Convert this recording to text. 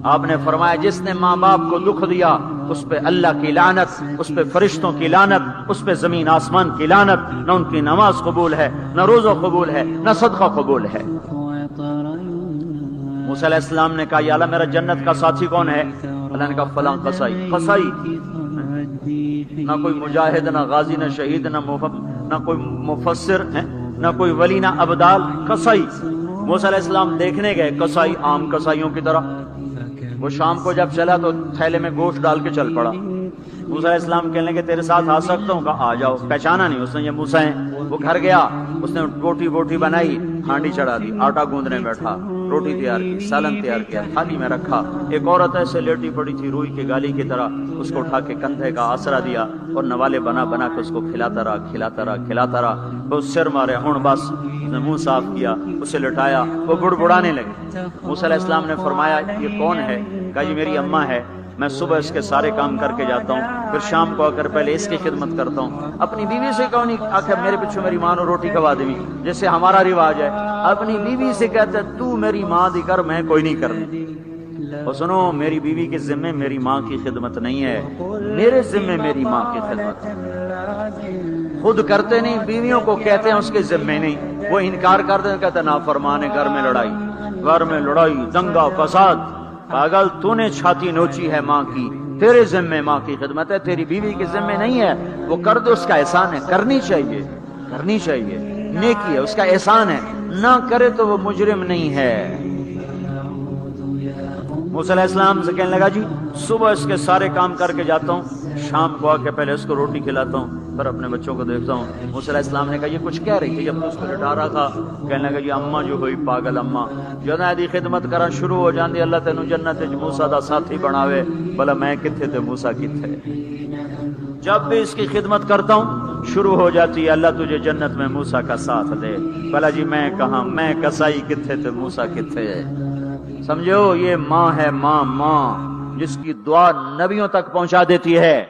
آپ نے فرمایا جس نے ماں باپ کو دکھ دیا اس پہ اللہ کی لعنت، اس پہ فرشتوں کی لعنت، اس پہ زمین آسمان کی لعنت، نہ ان کی نماز قبول ہے، نہ روزہ قبول ہے، نہ صدقہ قبول ہے۔ موسیٰ علیہ السلام نے کہا یا اللہ میرا جنت کا ساتھی کون ہے؟ اللہ نے کہا فلاں قصائی۔ قصائی نہ کوئی مجاہد، نہ غازی، نہ شہید، نہ کوئی مفسر، نہ کوئی ولی، نہ ابدال، قصائی۔ موسیٰ علیہ السلام دیکھنے گئے، قصائی عام قصائیوں کی طرح۔ وہ شام کو جب چلا تو تھیلے میں گوشت ڈال کے چل پڑا۔ موسیٰ علیہ السلام کہنے لگے تیرے ساتھ آ سکتا ہوں؟ کہا آ جاؤ۔ پہچانا نہیں اس نے یہ موسیٰ ہیں۔ وہ گھر گیا، اس نے روٹی بنائی، ہانڈی چڑھا دی، آٹا گوندنے بیٹھا، روٹی تیار کی، سالن تیار کیا، تھالی میں رکھا۔ ایک عورت ایسے لیٹی پڑی تھی روئی کی گالی کی طرح، اس کو اٹھا کے کندھے کا آسرا دیا اور نوالے بنا کے اس کو کھلاتا رہا۔ وہ سر مارے، ہن بس نے منہ صاف کیا، اسے لٹایا، وہ بڑبڑانے لگے۔ موسیٰ علیہ السلام نے فرمایا یہ کون ہے؟ کہا یہ میری اماں ہے، میں صبح اس کے سارے کام کر کے جاتا ہوں، پھر شام کو آ کر پہلے اس کی خدمت کرتا ہوں۔ اپنی بیوی سے کہو نہیں آخر میرے پیچھے میری ماں نے روٹی کھوا دی، جیسے ہمارا رواج ہے۔ اپنی بیوی سے کہتے تو میری ماں دی کر، میں کوئی نہیں کرنا۔ اور سنو میری بیوی کے ذمے میری ماں کی خدمت نہیں ہے، میرے ذمے میری ماں کی خدمت ہے۔ خود کرتے نہیں، بیویوں کو کہتے ہیں اس کے ذمے نہیں، وہ انکار کرتے ہیں، کہتے نافرمان ہے، گھر میں لڑائی، دنگا فساد۔ پاگل تو نے چھاتی نوچی ہے ماں کی، تیرے ذمے ماں کی خدمت ہے، تیری بیوی کے ذمے نہیں ہے۔ وہ کر دے، اس کا احسان ہے، کرنی چاہیے، نیکی ہے، اس کا احسان ہے، نہ کرے تو وہ مجرم نہیں ہے۔ موسیٰ علیہ السلام سے کہنے لگا جی صبح اس کے سارے کام کر کے جاتا ہوں، شام کو آ کے پہلے اس کو روٹی کھلاتا ہوں، پھر اپنے بچوں کو دیکھتا ہوں۔ موسیٰ علیہ السلام نے کہا یہ کچھ کہہ رہی تھی جب تو اس کو لٹا رہا تھا؟ کہنے لگا جی اماں جو ہوئی پاگل اماں، جدوں دی خدمت کرن شروع ہو جاندی اللہ تینوں جنت وچ موسیٰ دا ساتھی بناوے، بھلا میں کتھے تے موسیٰ کتھے۔ جب بھی اس کی خدمت کرتا ہوں شروع ہو جاتی ہے اللہ تجھے جنت میں موسیٰ کا ساتھ دے، بھلا جی میں کہاں، میں کسائی کتھے تے موسیٰ کتھے۔ سمجھو یہ ماں ہے، ماں جس کی دعا نبیوں تک پہنچا دیتی ہے۔